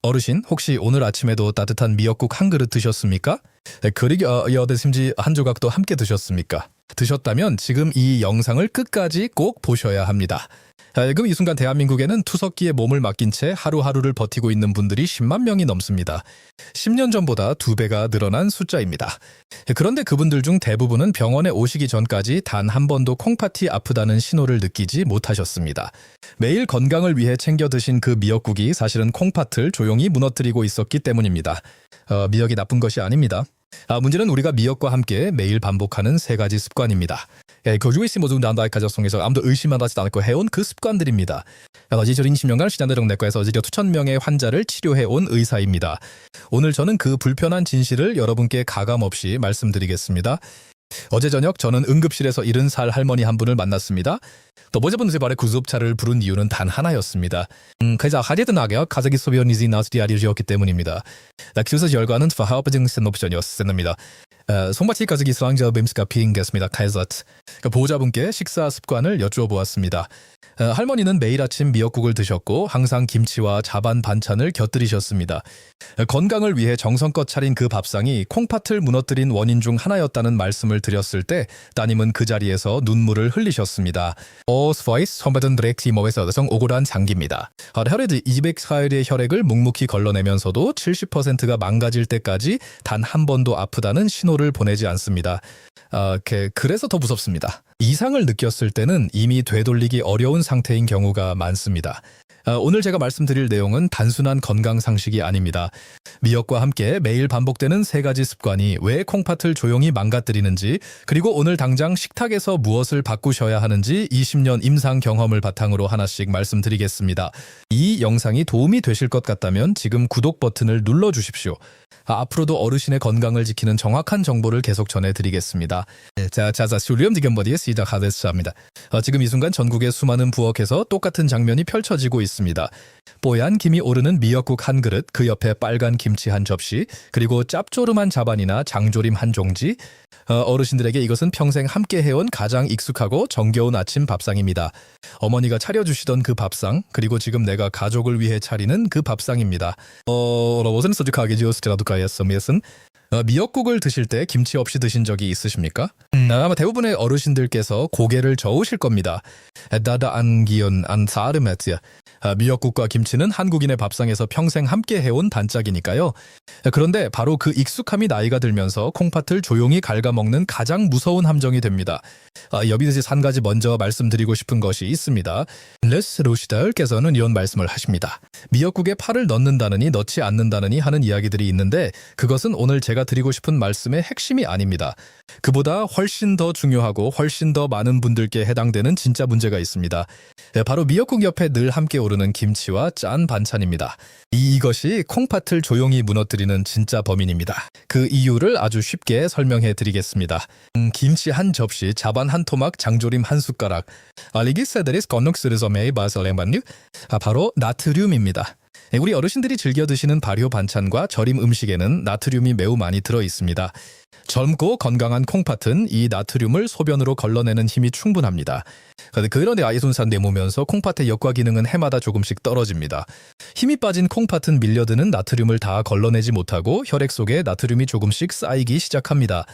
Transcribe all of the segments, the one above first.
어르신, 혹시 오늘 아침에도 따뜻한 미역국 한 그릇 드셨습니까? 그리고 여드심지 한 조각도 함께 드셨습니까? 드셨다면 지금 이 영상을 끝까지 꼭 보셔야 합니다. 지금 이 순간 대한민국에는 투석기에 몸을 맡긴 채 하루하루를 버티고 있는 분들이 10만 명이 넘습니다. 10년 전보다 2배가 늘어난 숫자입니다. 그런데 그분들 중 대부분은 병원에 오시기 전까지 단 한 번도 콩팥이 아프다는 신호를 느끼지 못하셨습니다. 매일 건강을 위해 챙겨 드신 그 미역국이 사실은 콩팥을 조용히 무너뜨리고 있었기 때문입니다. 미역이 나쁜 것이 아닙니다. 문제는 우리가 미역과 함께 매일 반복하는 3가지 습관입니다. 거주이시 모두 난다이카자 속에서 아무도 의심하지 않고 해온 그 습관들입니다. 지저린 10년간 시장대령 내과에서 지려 수천 명의 환자를 치료해온 의사입니다. 오늘 저는 그 불편한 진실을 여러분께 가감없이 말씀드리겠습니다. 어제 저녁 저는 응급실에서 70살 할머니 한 분을 만났습니다. 또 모자분 제발의 구급차를 부른 이유는 단 하나였습니다. 그래서 하리드나게 가족이 소변이지 나스디아리였기 때문입니다. 그래서 결과는 verhauptungs는 옵션이었습니다. 송마치 가족이 스랑저 뱀스가 비행했습니다. 카이저트. 보호자분께 식사 습관을 여쭈어보았습니다. 할머니는 매일 아침 미역국을 드셨고 항상 김치와 자반 반찬을 곁들이셨습니다. 건강을 위해 정성껏 차린 그 밥상이 콩팥을 무너뜨린 원인 중 하나였다는 말씀을 드렸을 때 따님은 그 자리에서 눈물을 흘리셨습니다. 오스포이스 선배든 드렉티머에서 억울한 장기입니다. 혈액 204일의 혈액을 묵묵히 걸러내면서도 70%가 망가질 때까지 단 한 번도 아프다는 신호를 보내지 않습니다. 그래서 더 무섭습니다. 이상을 느꼈을 때는 이미 되돌리기 어려운 상태인 경우가 많습니다. 오늘 제가 말씀드릴 내용은 단순한 건강 상식이 아닙니다. 미역과 함께 매일 반복되는 3가지 습관이 왜 콩팥을 조용히 망가뜨리는지, 그리고 오늘 당장 식탁에서 무엇을 바꾸셔야 하는지 20년 임상 경험을 바탕으로 하나씩 말씀드리겠습니다. 이 영상이 도움이 되실 것 같다면 지금 구독 버튼을 눌러주십시오. 앞으로도 어르신의 건강을 지키는 정확한 정보를 계속 전해드리겠습니다. 지금 이 순간 전국의 수많은 부엌에서 똑같은 장면이 펼쳐지고 있습니다. 뽀얀 김이 오르는 미역국 한 그릇, 그 옆에 빨간 김치 한 접시, 그리고 짭조름한 자반이나 장조림 한 종지. 어르신들에게 이것은 평생 함께 해온 가장 익숙하고 정겨운 아침 밥상입니다. 어머니가 차려주시던 그 밥상, 그리고 지금 내가 가족을 위해 차리는 그 밥상입니다. 미역국을 드실 때 김치 없이 드신 적이 있으십니까? 아마 대부분의 어르신들께서 고개를 저으실 겁니다. 미역국과 김치는 한국인의 밥상에서 평생 함께 해온 단짝이니까요. 그런데 바로 그 익숙함이 나이가 들면서 콩팥을 조용히 갉아먹는 가장 무서운 함정이 됩니다. 여기서 한 가지 먼저 말씀드리고 싶은 것이 있습니다. 레스 로시다을께서는 이런 말씀을 하십니다. 미역국에 파를 넣는다느니 넣지 않는다느니 하는 이야기들이 있는데 그것은 오늘 제가 드리고 싶은 말씀의 핵심이 아닙니다. 그보다 훨씬 더 중요하고 훨씬 더 많은 분들께 해당되는 진짜 문제가 있습니다. 바로 미역국 옆에 늘 함께 오르는 김치와 짠 반찬입니다. 이것이 콩팥을 조용히 무너뜨리는 진짜 범인입니다. 그 이유를 아주 쉽게 설명해 드리겠습니다. 김치 한 접시, 자반 한 토막, 장조림 한 숟가락. 바로 나트륨입니다. 우리 어르신들이 즐겨 드시는 발효 반찬과 절임 음식에는 나트륨이 매우 많이 들어 있습니다. 젊고 건강한 콩팥은 이 나트륨을 소변으로 걸러내는 힘이 충분합니다. 그런데 아이손산 내모면서 콩팥의 역과 기능은 해마다 조금씩 떨어집니다. 힘이 빠진 콩팥은 밀려드는 나트륨을 다 걸러내지 못하고 혈액 속에 나트륨이 조금씩 쌓이기 시작합니다.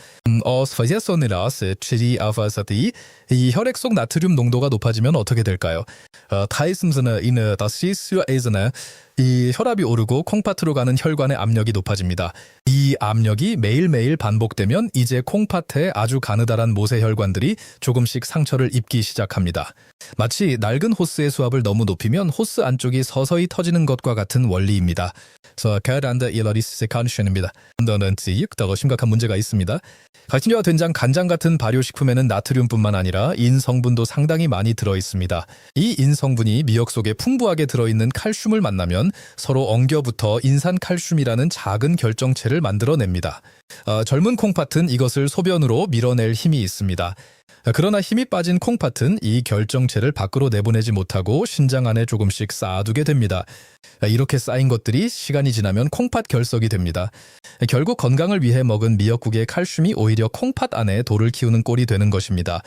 이 혈액 속 나트륨 농도가 높아지면 어떻게 될까요? 이 혈압이 오르고 콩팥으로 가는 혈관의 압력이 높아집니다. 이 압력이 매일매일 반복되면 이제 콩팥에 아주 가느다란 모세혈관들이 조금씩 상처를 입기 시작합니다. 마치 낡은 호스의 수압을 너무 높이면 호스 안쪽이 서서히 터지는 것과 같은 원리입니다. 더 심각한 문제가 있습니다. 갈치와 된장, 간장 같은 발효식품에는 나트륨뿐만 아니라 인 성분도 상당히 많이 들어있습니다. 이 인 성분이 미역 속에 풍부하게 들어있는 칼슘을 만나면 서로 엉겨붙어 인산칼슘이라는 작은 결정체를 만들어냅니다. 젊은 콩팥은 이것을 소변으로 밀어낼 힘이 있습니다. 그러나 힘이 빠진 콩팥은 이 결정체를 밖으로 내보내지 못하고 신장 안에 조금씩 쌓아두게 됩니다. 이렇게 쌓인 것들이 시간이 지나면 콩팥 결석이 됩니다. 결국 건강을 위해 먹은 미역국의 칼슘이 오히려 콩팥 안에 돌을 키우는 꼴이 되는 것입니다.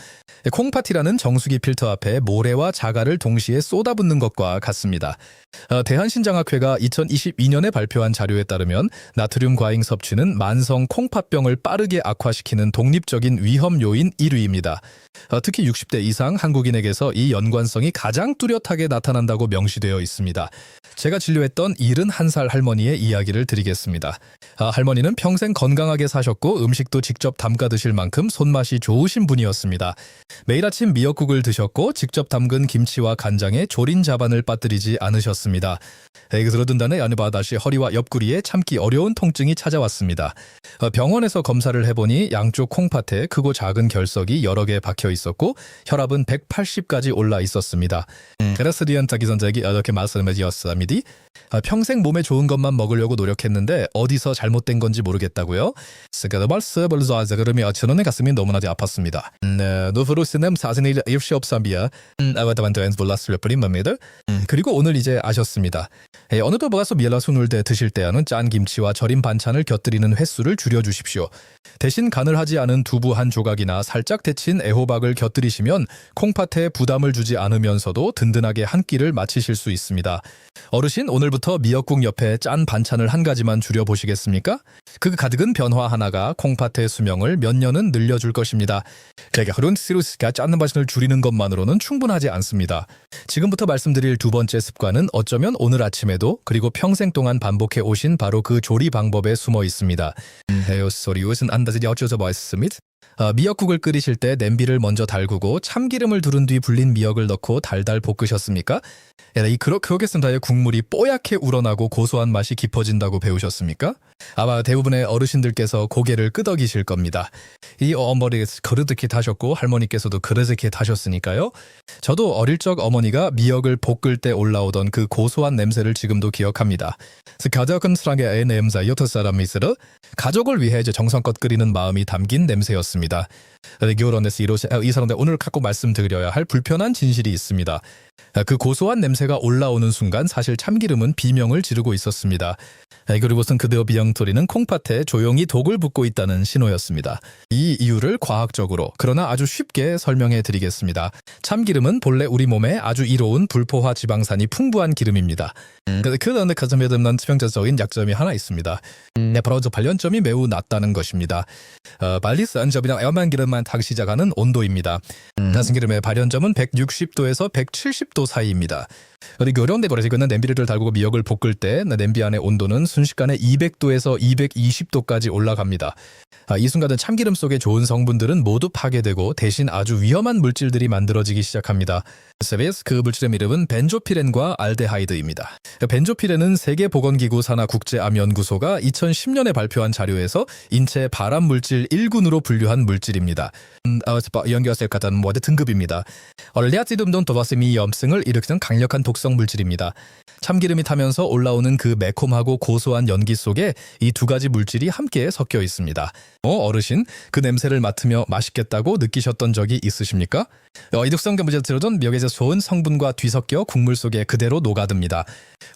콩팥이라는 정수기 필터 앞에 모래와 자갈을 동시에 쏟아붓는 것과 같습니다. 대한신장학회가 2022년에 발표한 자료에 따르면 나트륨 과잉 섭취는 만성 콩팥병을 빠르게 악화시키는 독립적인 위험 요인 1위입니다. 특히 60대 이상 한국인에게서 이 연관성이 가장 뚜렷하게 나타난다고 명시되어 있습니다. 제가 진료했던 71살 할머니의 이야기를 드리겠습니다. 할머니는 평생 건강하게 사셨고 음식도 직접 담가 드실 만큼 손맛이 좋으신 분이었습니다. 매일 아침 미역국을 드셨고 직접 담근 김치와 간장에 조린 자반을 빠뜨리지 않으셨습니다. 들어둔다네 아느바다시 허리와 옆구리에 참기 어려운 통증이 찾아왔습니다. 병원에서 검사를 해보니 양쪽 콩팥에 크고 작은 결석이 여러 개 박혀 있었고 혈압은 180까지 올라 있었습니다. 그래서 리안타기 선생이 이렇게 말씀해 주었습니다. 평생 몸에 좋은 것만 먹으려고 노력했는데 어디서 잘못된 건지 모르겠다고요. 그러면 저는 가슴이 너무나 아팠습니다. 노프로스는 사진이 일시 없삼비야. 그리고 오늘 이제 아셨습니다. 어느덧 먹어서 미엘라순을 대 드실 때에는 짠 김치와 절인 반찬을 곁들이는 횟수를 줄여주십시오. 대신 간을 하지 않은 두부 한 조각이나 살짝 데친 애호박을 곁들이시면 콩팥에 부담을 주지 않으면서도 든든하게 한 끼를 마치실 수 있습니다. 어르신, 오늘부터 미역국 옆에 짠 반찬을 한 가지만 줄여보시겠습니까? 그 가득은 변화 하나가 콩팥의 수명을 몇 년은 늘려줄 것입니다. 제가 흐른 시루스가 짠 반찬을 줄이는 것만으로는 충분하지 않습니다. 지금부터 말씀드릴 두 번째 습관은 어쩌면 오늘 아침에도 그리고 평생 동안 반복해 오신 바로 그 조리 방법에 숨어 있습니다. 미역국을 끓이실 때 냄비를 먼저 달구고 참기름을 두른 뒤 불린 미역을 넣고 달달 볶으셨습니까? 그러겠습니다. 국물이 뽀얗게 우러나고 고소한 맛이 깊어진다고 배우셨습니까? 아마 대부분의 어르신들께서 고개를 끄덕이실 겁니다. 이 어머니 그릇게 타셨고 할머니께서도 그릇게 타셨으니까요. 저도 어릴 적 어머니가 미역을 볶을 때 올라오던 그 고소한 냄새를 지금도 기억합니다. 가족을 위해 이제 정성껏 끓이는 마음이 담긴 냄새였습니다. 이 사람들 오늘 갖고 말씀드려야 할 불편한 진실이 있습니다. 그 고소한 냄새가 올라오는 순간 사실 참기름은 비명을 지르고 있었습니다. 그리고선 그대어 비명소리는 콩팥에 조용히 독을 붓고 있다는 신호였습니다. 이 이유를 과학적으로 그러나 아주 쉽게 설명해 드리겠습니다. 참기름은 본래 우리 몸에 아주 이로운 불포화 지방산이 풍부한 기름입니다. 그런데 가슴에 듭는 치명적인 약점이 하나 있습니다. 바로 발연점이 매우 낮다는 것입니다. 발리스안점이랑 애완 기름만 타기 시작하는 온도입니다. 낮은 기름의 발연점은 160도에서 170도 사이입니다. 그리고 어려운데 그래서 냄비를 달고 미역을 볶을 때 냄비 안의 온도는 순식간에 200도에서 220도까지 올라갑니다. 이 순간은 참기름 속의 좋은 성분들은 모두 파괴되고 대신 아주 위험한 물질들이 만들어지기 시작합니다. 그 물질의 이름은 벤조피렌과 알데하이드입니다. 벤조피렌은 세계보건기구 산하국제암연구소가 2010년에 발표한 자료에서 인체 발암물질 1군으로 분류한 물질입니다. 연결될 같은 등급입니다. 얼리아티듬돈 도바세미 염증을 일으키는 강력한 독성 물질입니다. 참기름이 타면서 올라오는 그 매콤하고 고소한 연기 속에 이 두 가지 물질이 함께 섞여 있습니다. 어르신, 그 냄새를 맡으며 맛있겠다고 느끼셨던 적이 있으십니까? 이 독성 물질을 들어둔 미역에서 좋은 성분과 뒤섞여 국물 속에 그대로 녹아듭니다.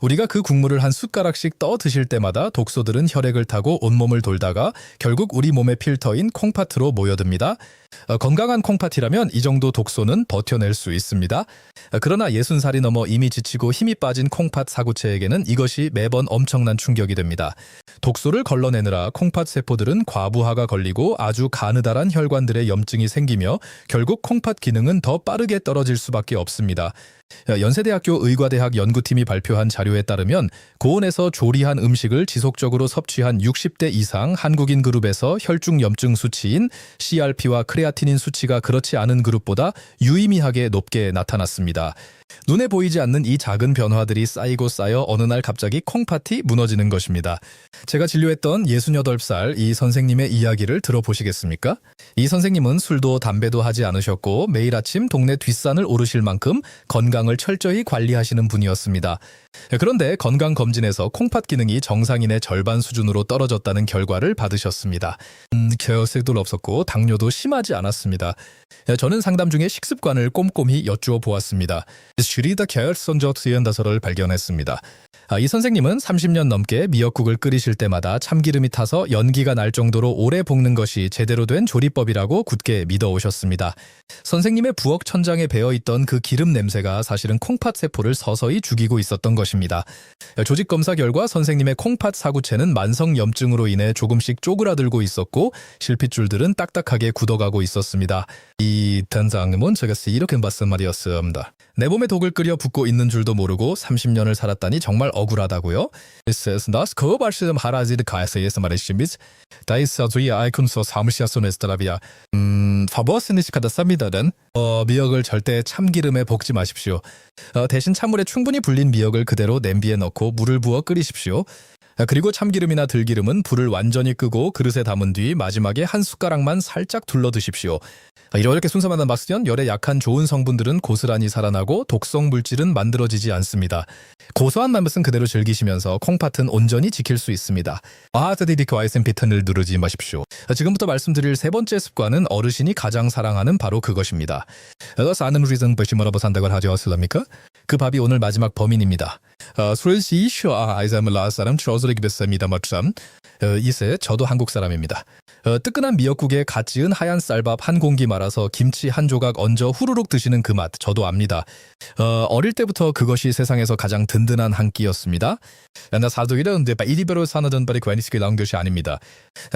우리가 그 국물을 한 숟가락씩 떠 드실 때마다 독소들은 혈액을 타고 온몸을 돌다가 결국 우리 몸의 필터인 콩팥으로 모여듭니다. 건강한 콩팥이라면 이 정도 독소는 버텨낼 수 있습니다. 그러나 60살이 넘어 이미 지치고 힘이 빠진 콩팥 사구체에게는 이것이 매번 엄청난 충격이 됩니다. 독소를 걸러내느라 콩팥 세포들은 과부하가 걸리고 아주 가느다란 혈관들의 염증이 생기며 결국 콩팥 기능은 더 빠르게 떨어질 수밖에 없습니다. 연세대학교 의과대학 연구팀이 발표한 자료에 따르면 고온에서 조리한 음식을 지속적으로 섭취한 60대 이상 한국인 그룹에서 혈중 염증 수치인 CRP와 크레아티닌 수치가 그렇지 않은 그룹보다 유의미하게 높게 나타났습니다. 눈에 보이지 않는 이 작은 변화들이 쌓이고 쌓여 어느 날 갑자기 콩팥이 무너지는 것입니다. 제가 진료했던 68살 이 선생님의 이야기를 들어보시겠습니까? 이 선생님은 술도 담배도 하지 않으셨고 매일 아침 동네 뒷산을 오르실 만큼 건강을 철저히 관리하시는 분이었습니다. 그런데 건강검진에서 콩팥 기능이 정상인의 절반 수준으로 떨어졌다는 결과를 받으셨습니다. 혈색도 없었고 당뇨도 심하지 않았습니다. 저는 상담 중에 식습관을 꼼꼼히 여쭈어 보았습니다. 슈리더 혈선저트연다서를 발견했습니다. 이 선생님은 30년 넘게 미역국을 끓이실 때마다 참기름이 타서 연기가 날 정도로 오래 볶는 것이 제대로 된 조리법이라고 굳게 믿어오셨습니다. 선생님의 부엌 천장에 배어있던 그 기름 냄새가 사실은 콩팥 세포를 서서히 죽이고 있었던 것입니다. 조직 검사 결과 선생님의 콩팥 사구체는 만성 염증으로 인해 조금씩 쪼그라들고 있었고 실핏줄들은 딱딱하게 굳어가고 있었습니다. 이 단장님은 제가 이렇게 봤단 말이었습니다. 내 몸에 독을 끓여 붓고 있는 줄도 모르고 30년을 살았다니 정말 억울하다고요? Das 말씀하라지 가에서 말했습니다. Da ist also ihr Eikunst 사무시아소네스트라비아. Verbossnis 카다사미다는 미역을 절대 참기름에 볶지 마십시오. 대신 찬물에 충분히 불린 미역을 그대로 냄비에 넣고 물을 부어 끓이십시오. 그리고 참기름이나 들기름은 불을 완전히 끄고 그릇에 담은 뒤 마지막에 한 숟가락만 살짝 둘러 드십시오. 이렇게 순서만 맞으면 열에 약한 좋은 성분들은 고스란히 살아나고 독성 물질은 만들어지지 않습니다. 고소한 맛은 그대로 즐기시면서 콩팥은 온전히 지킬 수 있습니다. 아드디디크 아이센 버튼을 누르지 마십시오. 지금부터 말씀드릴 세 번째 습관은 어르신이 가장 사랑하는 바로 그것입니다. 사는 리즌 버시머러버 산다고 하지 않습니까? 그 밥이 오늘 마지막 범인입니다. 술시 슈아 아이자물 라사람 트로즈르기 뱃습니다. 멋참. 이세 저도 한국 사람입니다. 뜨끈한 미역국에 갓 지은 하얀 쌀밥 한 공기 말아서 김치 한 조각 얹어 후루룩 드시는 그 맛 저도 압니다. 어릴 때부터 그것이 세상에서 가장 든든한 한 끼였습니다. 나 사도이는 이리베로 사는 바리 괜히스키 나온 것이 아닙니다.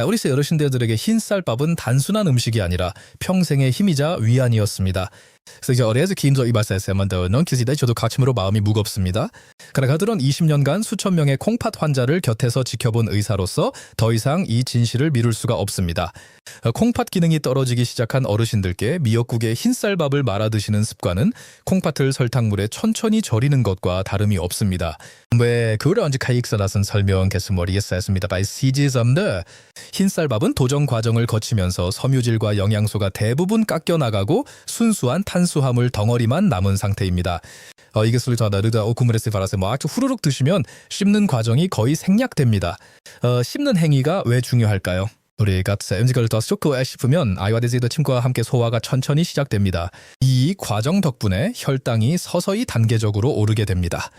우리 세 어르신들에게 흰 쌀밥은 단순한 음식이 아니라 평생의 힘이자 위안이었습니다. 그래서 이제 어려서 김저 이발사에서만 더는 기시대 저도 가침으로 마음이 무겁습니다. 그러나 그들은 20년간 수천 명의 콩팥 환자를 곁에서 지켜본 의사로서 더 이상 이 진실을 미룰 수가 없습니다. 콩팥 기능이 떨어지기 시작한 어르신들께 미역국에 흰쌀밥을 말아 드시는 습관은 콩팥을 설탕물에 천천히 절이는 것과 다름이 없습니다. 왜 그걸 언제 카익서라선 설명했으면 모르겠습니다. 바이 시지점드 흰쌀밥은 도정 과정을 거치면서 섬유질과 영양소가 대부분 깎여 나가고 순수한 탄수화물 덩어리만 남은 상태입니다. 이게 술자다르다 오쿠무레스 바라세 아주 후루룩 드시면 씹는 과정이 거의 생략됩니다. 씹는 행위가 왜 중요할까요? 우리가 음식을 더 쏟고 싶으면 아이와 데지더 침과 함께 소화가 천천히 시작됩니다. 이 과정 덕분에 혈당이 서서히 단계적으로 오르게 됩니다.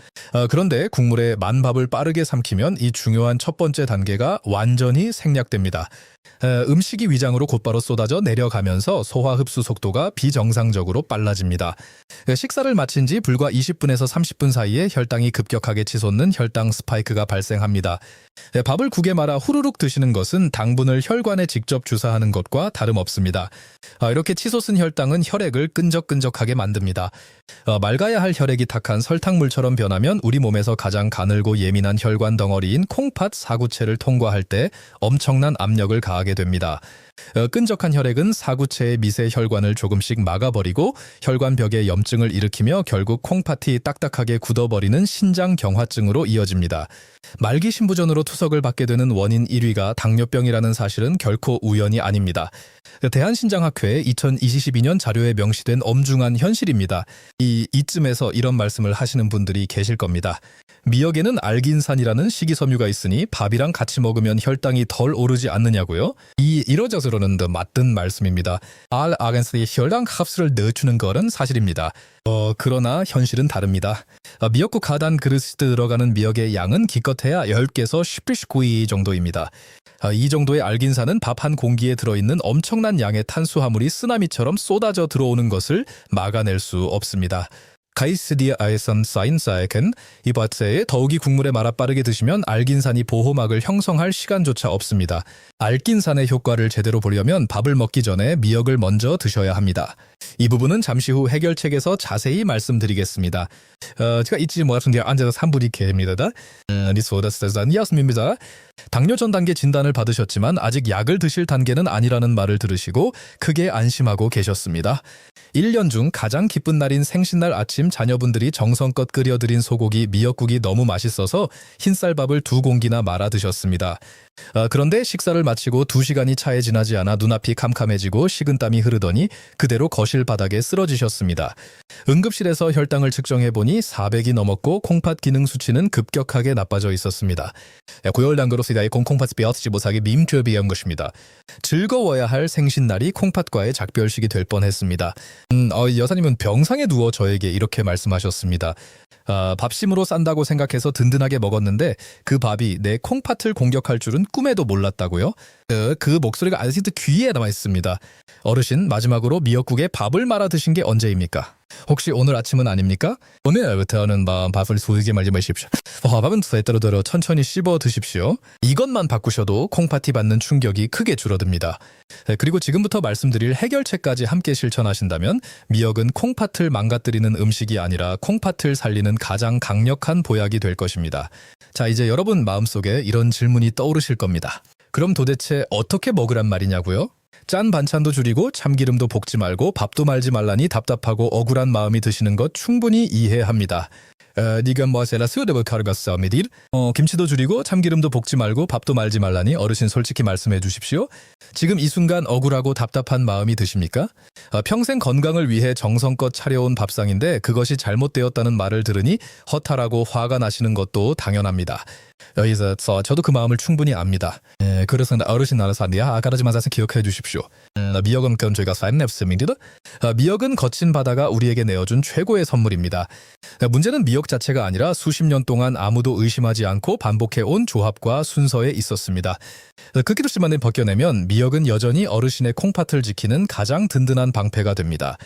그런데 국물에 만밥을 빠르게 삼키면 이 중요한 첫 번째 단계가 완전히 생략됩니다. 음식이 위장으로 곧바로 쏟아져 내려가면서 소화 흡수 속도가 비정상적으로 빨라집니다. 식사를 마친 지 불과 20분에서 30분 사이에 혈당이 급격하게 치솟는 혈당 스파이크가 발생합니다. 밥을 국에 말아 후루룩 드시는 것은 당분을 혈관에 직접 주사하는 것과 다름없습니다. 이렇게 치솟은 혈당은 혈액을 끈적끈적하게 만듭니다. 맑아야 할 혈액이 탁한 설탕물처럼 변하면 우리 몸에서 가장 가늘고 예민한 혈관 덩어리인 콩팥 사구체를 통과할 때 엄청난 압력을 가하게 됩니다. 끈적한 혈액은 사구체의 미세 혈관을 조금씩 막아버리고 혈관벽에 염증을 일으키며 결국 콩팥이 딱딱하게 굳어버리는 신장경화증으로 이어집니다. 말기 신부전으로 투석을 받게 되는 원인 1위가 당뇨병이라는 사실은 결코 우연이 아닙니다. 대한신장학회의 2022년 자료에 명시된 엄중한 현실입니다. 이쯤에서 이런 말씀을 하시는 분들이 계실 겁니다. 미역에는 알긴산이라는 식이섬유가 있으니 밥이랑 같이 먹으면 혈당이 덜 오르지 않느냐고요? 이러저러는 더 맞든 말씀입니다. 알아겐산이 혈당 값을 늦추는 것은 사실입니다. 그러나 현실은 다릅니다. 미역국 하단 그릇에 들어가는 미역의 양은 기껏해야 10개에서 10-19위 정도입니다. 이 정도의 알긴산은 밥 한 공기에 들어있는 엄청난 양의 탄수화물이 쓰나미처럼 쏟아져 들어오는 것을 막아낼 수 없습니다. 가이스디아 아이선 사인사에겐 이 바트에 더욱이 국물에 말아 빠르게 드시면 알긴산이 보호막을 형성할 시간조차 없습니다. 알긴산의 효과를 제대로 보려면 밥을 먹기 전에 미역을 먼저 드셔야 합니다. 이 부분은 잠시 후 해결책에서 자세히 말씀드리겠습니다. 제가 잊지 못하는 게 앉아서 3분이 개입니다. 리소다스타잔 이었습니다. 당뇨 전 단계 진단을 받으셨지만 아직 약을 드실 단계는 아니라는 말을 들으시고 크게 안심하고 계셨습니다. 1년 중 가장 기쁜 날인 생신날 아침 자녀분들이 정성껏 끓여드린 소고기 미역국이 너무 맛있어서 흰쌀밥을 2공기나 말아 드셨습니다. 그런데 식사를 마치고 2시간이 차에 지나지 않아 눈앞이 캄캄해지고 식은땀이 흐르더니 그대로 거실 바닥에 쓰러지셨습니다. 응급실에서 혈당을 측정해보니 400이 넘었고 콩팥 기능 수치는 급격하게 나빠져 있었습니다. 고혈당으로 시다의 콩팥 비어트지 못하게 밈죄비한 것입니다. 즐거워야 할 생신날이 콩팥과의 작별식이 될 뻔했습니다. 여사님은 병상에 누워 저에게 이렇게 말씀하셨습니다. 밥심으로 싼다고 생각해서 든든하게 먹었는데 그 밥이 내 콩팥을 공격할 줄은 꿈에도 몰랐다고요? 그 목소리가 아직도 귀에 남아 있습니다. 어르신, 마지막으로 미역국에 밥을 말아 드신 게 언제입니까? 혹시 오늘 아침은 아닙니까? 오늘부터는 밥을 소이게 말지 마십시오. 밥은 때때로 천천히 씹어 드십시오. 이것만 바꾸셔도 콩팥이 받는 충격이 크게 줄어듭니다. 그리고 지금부터 말씀드릴 해결책까지 함께 실천하신다면 미역은 콩팥을 망가뜨리는 음식이 아니라 콩팥을 살리는 가장 강력한 보약이 될 것입니다. 자, 이제 여러분 마음속에 이런 질문이 떠오르실 겁니다. 그럼 도대체 어떻게 먹으란 말이냐고요? 짠 반찬도 줄이고 참기름도 볶지 말고 밥도 말지 말라니 답답하고 억울한 마음이 드시는 것 충분히 이해합니다. 니가 뭐세라 수요대볼 카르가스 미딜 김치도 줄이고 참기름도 볶지 말고 밥도 말지 말라니 어르신 솔직히 말씀해 주십시오. 지금 이 순간 억울하고 답답한 마음이 드십니까? 평생 건강을 위해 정성껏 차려온 밥상인데 그것이 잘못되었다는 말을 들으니 허탈하고 화가 나시는 것도 당연합니다. 여기서 저도 그 마음을 충분히 압니다. 그래서 어르신 나라서 안돼야 아까라지만 사실 기억해 주십시오. 미역은 그럼 저희가 사인nep스입니다. 미역은 거친 바다가 우리에게 내어준 최고의 선물입니다. 문제는 미역 자체가 아니라 수십 년 동안 아무도 의심하지 않고 반복해온 조합과 순서에 있었습니다. 크기도 심한데 벗겨내면 미역은 여전히 어르신의 콩팥을 지키는 가장 든든한 방패가 됩니다.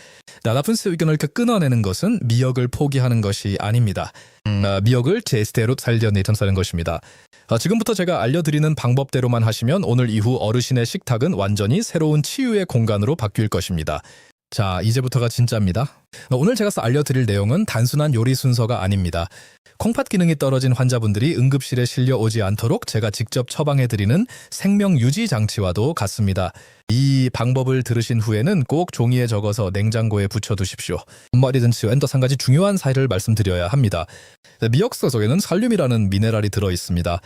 나쁜 의견을 끊어내는 것은 미역을 포기하는 것이 아닙니다. 미역을 제스대로 살려내는 것입니다. 지금부터 제가 알려드리는 방법대로만 하시면 오늘 이후 어르신의 식탁은 완전히 새로운 치유의 공간으로 바뀔 것입니다. 자, 이제부터가 진짜입니다. 오늘 제가 알려드릴 내용은 단순한 요리 순서가 아닙니다. 콩팥 기능이 떨어진 환자분들이 응급실에 실려오지 않도록 제가 직접 처방해드리는 생명 유지 장치와도 같습니다. 이 방법을 들으신 후에는 꼭 종이에 적어서 냉장고에 붙여두십시오. 머리든지 엔더 한 가지 중요한 사실을 말씀드려야 합니다. 미역소 속에는 칼륨이라는 미네랄이 들어있습니다.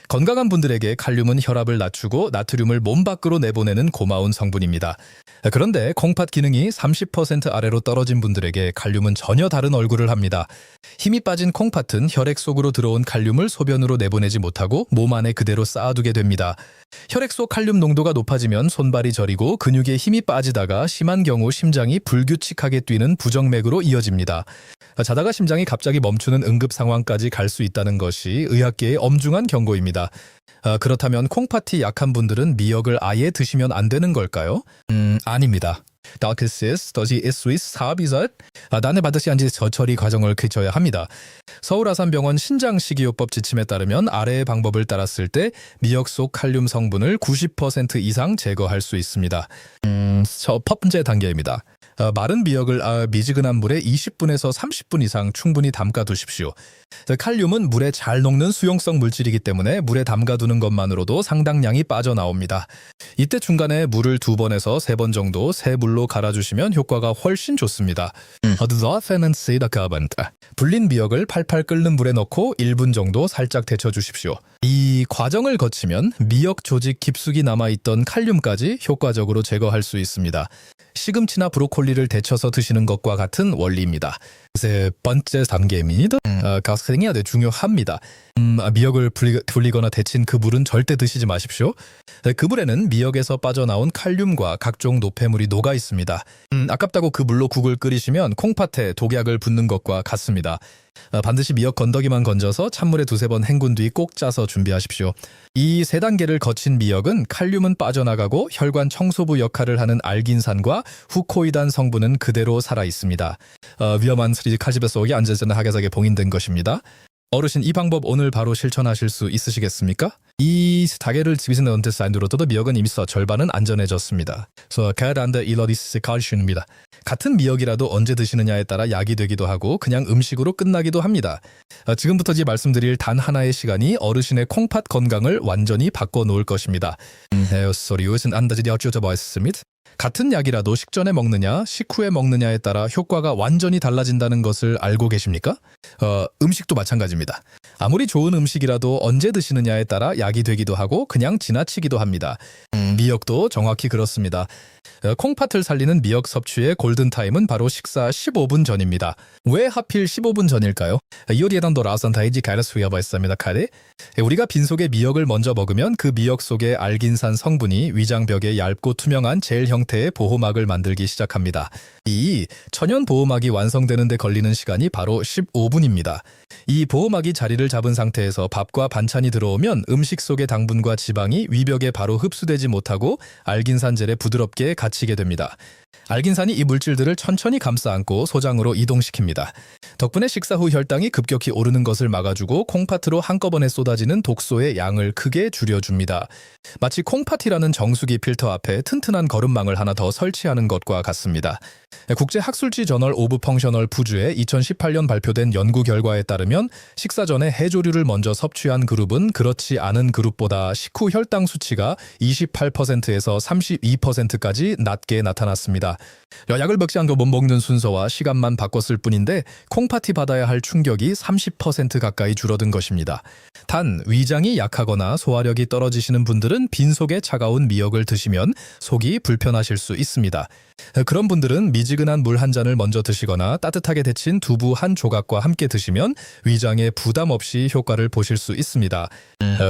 건강한 분들에게 칼륨은 혈압을 낮추고 나트륨을 몸 밖으로 내보내는 고마운 성분입니다. 그런데 콩팥 기능이 30% 아래로 떨어진 분들에게 칼륨은 전혀 다른 얼굴을 합니다. 힘이 빠진 콩팥은 혈액 속으로 들어온 칼륨을 소변으로 내보내지 못하고 몸 안에 그대로 쌓아두게 됩니다. 혈액 속 칼륨 농도가 높아지면 손발이 저리고 근육에 힘이 빠지다가 심한 경우 심장이 불규칙하게 뛰는 부정맥으로 이어집니다. 자다가 심장이 갑자기 멈추는 응급 상황까지 갈 수 있다는 것이 의학계의 엄중한 경고입니다. 그렇다면 콩팥이 약한 분들은 미역을 아예 드시면 안 되는 걸까요? 아닙니다. 다크시스 더지 스위스 사비젓 난해 받으시 한지 저처리 과정을 거쳐야 합니다. 서울아산병원 신장식이요법 지침에 따르면 아래의 방법을 따랐을 때 미역 속 칼륨 성분을 90% 이상 제거할 수 있습니다. 첫 번째 단계입니다. 마른 미역을 미지근한 물에 20분에서 30분 이상 충분히 담가 두십시오. 칼륨은 물에 잘 녹는 수용성 물질이기 때문에 물에 담가두는 것만으로도 상당량이 빠져나옵니다. 이때 중간에 물을 2번에서 3번 정도 새 물로 갈아주시면 효과가 훨씬 좋습니다. 불린 미역을 팔팔 끓는 물에 넣고 1분 정도 살짝 데쳐주십시오. 이 과정을 거치면 미역 조직 깊숙이 남아있던 칼륨까지 효과적으로 제거할 수 있습니다. 시금치나 브로콜리를 데쳐서 드시는 것과 같은 원리입니다. 세 번째 단계입니다. 가스크링이 아주 중요합니다. 미역을 불리거나 데친 그 물은 절대 드시지 마십시오. 그 물에는 미역에서 빠져나온 칼륨과 각종 노폐물이 녹아 있습니다. 아깝다고 그 물로 국을 끓이시면 콩팥에 독약을 붓는 것과 같습니다. 반드시 미역 건더기만 건져서 찬물에 2-3번 헹군 뒤 꼭 짜서 준비하십시오. 이 3단계를 거친 미역은 칼륨은 빠져나가고 혈관 청소부 역할을 하는 알긴산과 후코이단 성분은 그대로 살아있습니다. 위험한 칼집에 속에 안전하게 봉인된 것입니다. 어르신, 이 방법 오늘 바로 실천하실 수 있으시겠습니까? 이 다게를 집에서 넣은 사인으로도 미역은 이미 절반은 안전해졌습니다. 그래서 가란드 일러디스 칼슘입니다. 같은 미역이라도 언제 드시느냐에 따라 약이 되기도 하고 그냥 음식으로 끝나기도 합니다. 지금부터 말씀드릴 단 하나의 시간이 어르신의 콩팥 건강을 완전히 바꿔놓을 것입니다. 소리우슨 안다지 여쭈어봤습니다. 같은 약이라도 식전에 먹느냐, 식후에 먹느냐에 따라 효과가 완전히 달라진다는 것을 알고 계십니까? 음식도 마찬가지입니다. 아무리 좋은 음식이라도 언제 드시느냐에 따라 약이 되기도 하고 그냥 지나치기도 합니다. 미역도 정확히 그렇습니다. 콩팥을 살리는 미역 섭취의 골든타임은 바로 식사 15분 전입니다. 왜 하필 15분 전일까요? 요리에던 돌아선 다이지 가르스위어버했습니다. 카레. 우리가 빈속에 미역을 먼저 먹으면 그 미역 속의 알긴산 성분이 위장벽에 얇고 투명한 젤 형태의 보호막을 만들기 시작합니다. 이 천연 보호막이 완성되는 데 걸리는 시간이 바로 15분입니다. 이 보호막이 자리를 잡은 상태에서 밥과 반찬이 들어오면 음식 속의 당분과 지방이 위벽에 바로 흡수되지 못하고 알긴산 젤에 부드럽게 갇히게 됩니다. 알긴산이 이 물질들을 천천히 감싸 안고 소장으로 이동시킵니다. 덕분에 식사 후 혈당이 급격히 오르는 것을 막아주고 콩팥으로 한꺼번에 쏟아지는 독소의 양을 크게 줄여줍니다. 마치 콩팥이라는 정수기 필터 앞에 튼튼한 거름망을 하나 더 설치하는 것과 같습니다. 국제학술지 저널 오브 펑셔널 푸드의 2018년 발표된 연구 결과에 따르면 식사 전에 해조류를 먼저 섭취한 그룹은 그렇지 않은 그룹보다 식후 혈당 수치가 28%에서 32%까지 낮게 나타났습니다. 약을 먹지 않고 못 먹는 순서와 시간만 바꿨을 뿐인데 콩팥이 받아야 할 충격이 30% 가까이 줄어든 것입니다. 단 위장이 약하거나 소화력이 떨어지시는 분들은 빈속에 차가운 미역을 드시면 속이 불편하실 수 있습니다. 그런 분들은 미지근한 물 한 잔을 먼저 드시거나 따뜻하게 데친 두부 한 조각과 함께 드시면 위장에 부담 없이 효과를 보실 수 있습니다.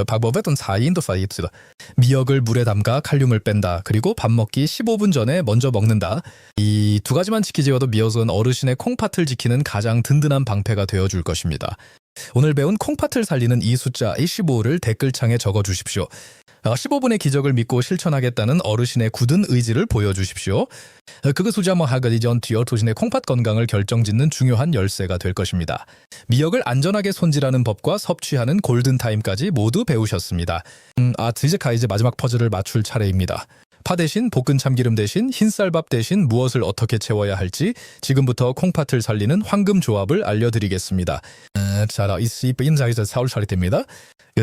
방법은 4인도 파이트다. 미역을 물에 담가 칼륨을 뺀다. 그리고 밥 먹기 15분 전에 먼저 먹는다. 이 두 가지만 지키지어도 미역은 어르신의 콩팥을 지키는 가장 든든한 방패가 되어줄 것입니다. 오늘 배운 콩팥을 살리는 이 숫자 15를 댓글창에 적어주십시오. 15분의 기적을 믿고 실천하겠다는 어르신의 굳은 의지를 보여주십시오. 그거 수자모 하거디 전 뒤어 도신의 콩팥 건강을 결정짓는 중요한 열쇠가 될 것입니다. 미역을 안전하게 손질하는 법과 섭취하는 골든타임까지 모두 배우셨습니다. 이제 마지막 퍼즐을 맞출 차례입니다. 파 대신 볶은 참기름 대신 흰쌀밥 대신 무엇을 어떻게 채워야 할지 지금부터 콩팥을 살리는 황금 조합을 알려드리겠습니다. 자, 이 자리에서 사올 차례입니다.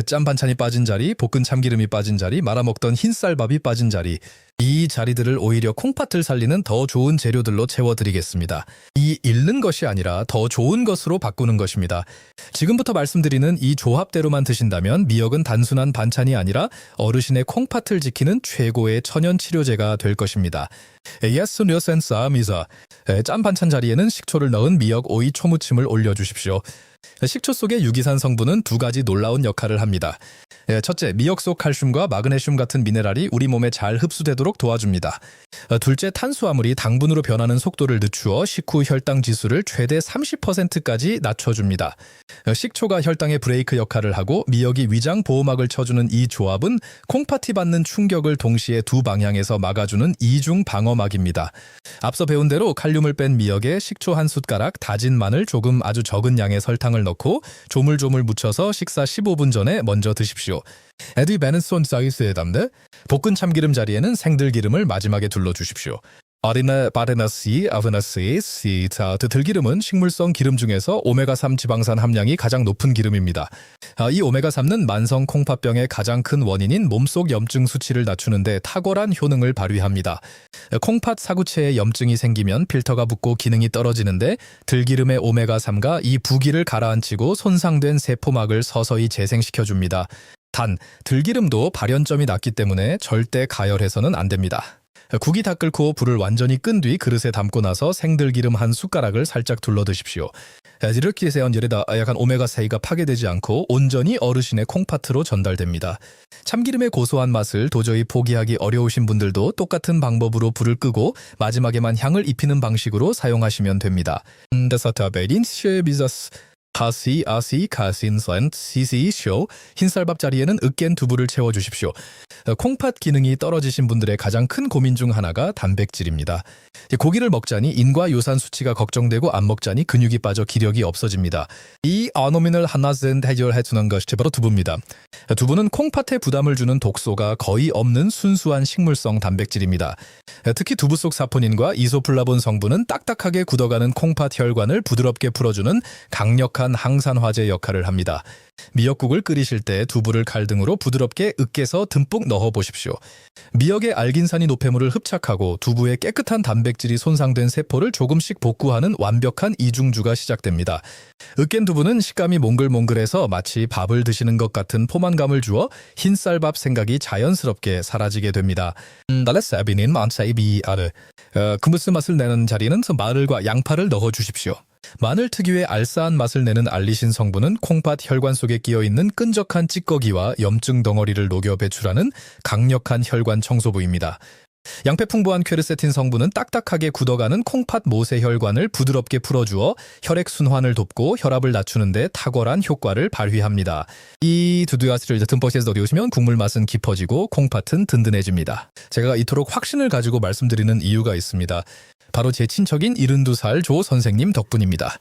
짠 반찬이 빠진 자리, 볶은 참기름이 빠진 자리, 말아먹던 흰쌀밥이 빠진 자리. 이 자리들을 오히려 콩팥을 살리는 더 좋은 재료들로 채워드리겠습니다. 이 잃는 것이 아니라 더 좋은 것으로 바꾸는 것입니다. 지금부터 말씀드리는 이 조합대로만 드신다면 미역은 단순한 반찬이 아니라 어르신의 콩팥을 지키는 최고의 천연 치료제가 될 것입니다. 짠 반찬 자리에는 식초를 넣은 미역 오이 초무침을 올려주십시오. 식초 속의 유기산 성분은 두 가지 놀라운 역할을 합니다. 첫째, 미역 속 칼슘과 마그네슘 같은 미네랄이 우리 몸에 잘 흡수되도록 도와줍니다. 둘째, 탄수화물이 당분으로 변하는 속도를 늦추어 식후 혈당 지수를 최대 30%까지 낮춰줍니다. 식초가 혈당의 브레이크 역할을 하고 미역이 위장 보호막을 쳐주는 이 조합은 콩팥이 받는 충격을 동시에 두 방향에서 막아주는 이중 방어막입니다. 앞서 배운 대로 칼륨을 뺀 미역에 식초 한 숟가락, 다진 마늘 조금 아주 적은 양의 설탕을 넣고 조물조물 묻혀서 식사 15분 전에 먼저 드십시오. 에디 베넨손 사이스에 담대 볶은 참기름 자리에는 생들기름을 마지막에 둘러주십시오. 들기름은 식물성 기름 중에서 오메가3 지방산 함량이 가장 높은 기름입니다. 이 오메가3는 만성 콩팥병의 가장 큰 원인인 몸속 염증 수치를 낮추는데 탁월한 효능을 발휘합니다. 콩팥 사구체에 염증이 생기면 필터가 붓고 기능이 떨어지는데 들기름의 오메가3가 이 부기를 가라앉히고 손상된 세포막을 서서히 재생시켜줍니다. 단, 들기름도 발연점이 낮기 때문에 절대 가열해서는 안 됩니다. 국이 다 끓고 불을 완전히 끈 뒤 그릇에 담고 나서 생들기름 한 숟가락을 살짝 둘러 드십시오. 이렇게 세운 열에다 약간 오메가3가 파괴되지 않고 온전히 어르신의 콩팥으로 전달됩니다. 참기름의 고소한 맛을 도저히 포기하기 어려우신 분들도 똑같은 방법으로 불을 끄고 마지막에만 향을 입히는 방식으로 사용하시면 됩니다. 하시, 아시, 가신선, 시시쇼. 흰쌀밥 자리에는 으깬 두부를 채워주십시오. 콩팥 기능이 떨어지신 분들의 가장 큰 고민 중 하나가 단백질입니다. 고기를 먹자니 인과 요산 수치가 걱정되고 안 먹자니 근육이 빠져 기력이 없어집니다. 이 어노민을 하나씩 해결해주는 것이 바로 두부입니다. 두부는 콩팥에 부담을 주는 독소가 거의 없는 순수한 식물성 단백질입니다. 특히 두부 속 사포닌과 이소플라본 성분은 딱딱하게 굳어가는 콩팥 혈관을 부드럽게 풀어주는 강력한 항산화제 역할을 합니다. 미역국을 끓이실 때 두부를 칼등으로 부드럽게 으깨서 듬뿍 넣어 보십시오. 미역의 알긴산이 노폐물을 흡착하고 두부의 깨끗한 단백질이 손상된 세포를 조금씩 복구하는 완벽한 이중주가 시작됩니다. 으깬 두부는 식감이 몽글몽글해서 마치 밥을 드시는 것 같은 포만감을 주어 흰쌀밥 생각이 자연스럽게 사라지게 됩니다. 쿠무스 맛을 내는 자리는 마늘과 양파를 넣어 주십시오. 마늘 특유의 알싸한 맛을 내는 알리신 성분은 콩팥 혈관 속에 끼어있는 끈적한 찌꺼기와 염증 덩어리를 녹여 배출하는 강력한 혈관 청소부입니다. 양패 풍부한 퀘르세틴 성분은 딱딱하게 굳어가는 콩팥 모세 혈관을 부드럽게 풀어주어 혈액 순환을 돕고 혈압을 낮추는 데 탁월한 효과를 발휘합니다. 이 두 가지를 듬뿍 해서 넣으시면 국물 맛은 깊어지고 콩팥은 든든해집니다. 제가 이토록 확신을 가지고 말씀드리는 이유가 있습니다. 바로 제 친척인 72살 조 선생님 덕분입니다.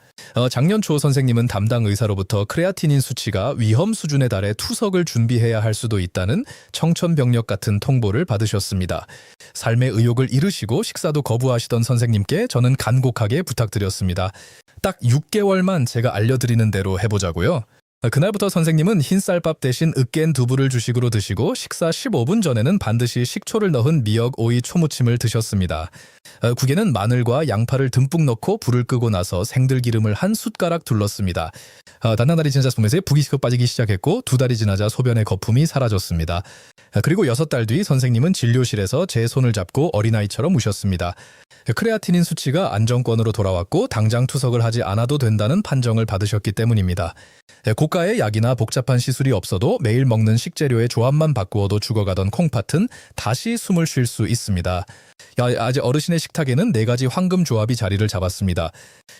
작년 조 선생님은 담당 의사로부터 크레아티닌 수치가 위험 수준에 달해 투석을 준비해야 할 수도 있다는 청천벽력 같은 통보를 받으셨습니다. 삶의 의욕을 잃으시고 식사도 거부하시던 선생님께 저는 간곡하게 부탁드렸습니다. 딱 6개월만 제가 알려드리는 대로 해보자고요. 그날부터 선생님은 흰쌀밥 대신 으깬 두부를 주식으로 드시고 식사 15분 전에는 반드시 식초를 넣은 미역 오이 초무침을 드셨습니다. 국에는 마늘과 양파를 듬뿍 넣고 불을 끄고 나서 생들기름을 한 숟가락 둘렀습니다. 단나날이 지나자 몸에서 부기가 빠지기 시작했고 2달이 지나자 소변의 거품이 사라졌습니다. 그리고 6달 뒤 선생님은 진료실에서 제 손을 잡고 어린아이처럼 우셨습니다. 크레아티닌 수치가 안정권으로 돌아왔고 당장 투석을 하지 않아도 된다는 판정을 받으셨기 때문입니다. 고가의 약이나 복잡한 시술이 없어도 매일 먹는 식재료의 조합만 바꾸어도 죽어가던 콩팥은 다시 숨을 쉴 수 있습니다. 아직 어르신의 식탁에는 4가지 황금 조합이 자리를 잡았습니다.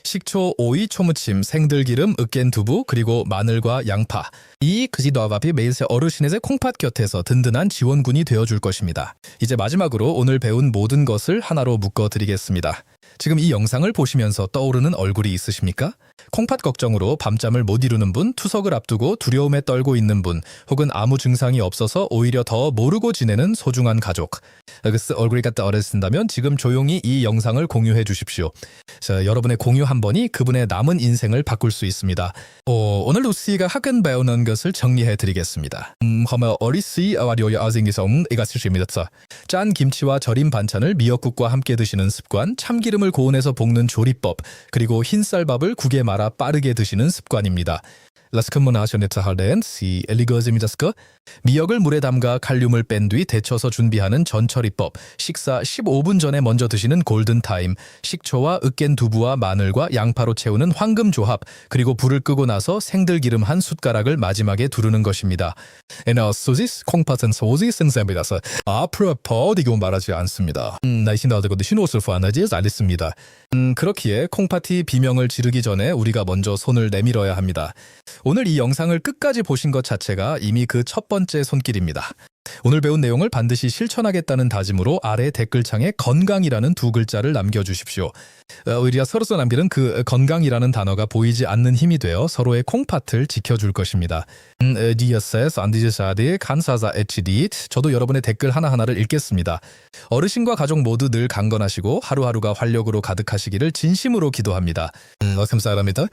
식초, 오이, 초무침, 생들기름, 으깬 두부, 그리고 마늘과 양파. 이 그지도합이 매일 어르신의 콩팥 곁에서 든든한 지원군이 되어줄 것입니다. 이제 마지막으로 오늘 배운 모든 것을 하나로 묶어드리겠습니다. 지금 이 영상을 보시면서 떠오르는 얼굴이 있으십니까? 콩팥 걱정으로 밤잠을 못 이루는 분, 투석을 앞두고 두려움에 떨고 있는 분, 혹은 아무 증상이 없어서 오히려 더 모르고 지내는 소중한 가족. 얼굴이 갖다 어렸습니다면 지금 조용히 이 영상을 공유해 주십시오. 자, 여러분의 공유 한 번이 그분의 남은 인생을 바꿀 수 있습니다. 오늘 루시가 학은 배우는 것을 정리해 드리겠습니다. 짠 김치와 절임 반찬을 미역국과 함께 드시는 습관, 참기름을 고온에서 볶는 조리법, 그리고 흰쌀밥을 국에 말아 빠르게 드시는 습관입니다. 미역을 물에 담가 칼륨을 뺀 뒤 데쳐서 준비하는 전처리법, 식사 15분 전에 먼저 드시는 골든타임, 식초와 으깬 두부와 마늘과 양파로 채우는 황금 조합, 그리고 불을 끄고 나서 생들기름 한 숟가락을 마지막에 두르는 것입니다. 콩팥은 소시스 생입니다. 앞으로 이거 말하지 않습니다. 알겠습니다. 그렇기에 콩팥이 비명을 지르기 전에 우리가 먼저 손을 내밀어야 합니다. 오늘 이 영상을 끝까지 보신 것 자체가 이미 그 첫 번째 손길입니다. 오늘 배운 내용을 반드시 실천하겠다는 다짐으로 아래 댓글창에 건강이라는 2글자를 남겨주십시오. 오히려 서로서 남기는 그 건강이라는 단어가 보이지 않는 힘이 되어 서로의 콩팥을 지켜줄 것입니다. 저도 여러분의 댓글 하나하나를 읽겠습니다. 어르신과 가족 모두 늘 강건하시고 하루하루가 활력으로 가득하시기를 진심으로 기도합니다. 감사합니다.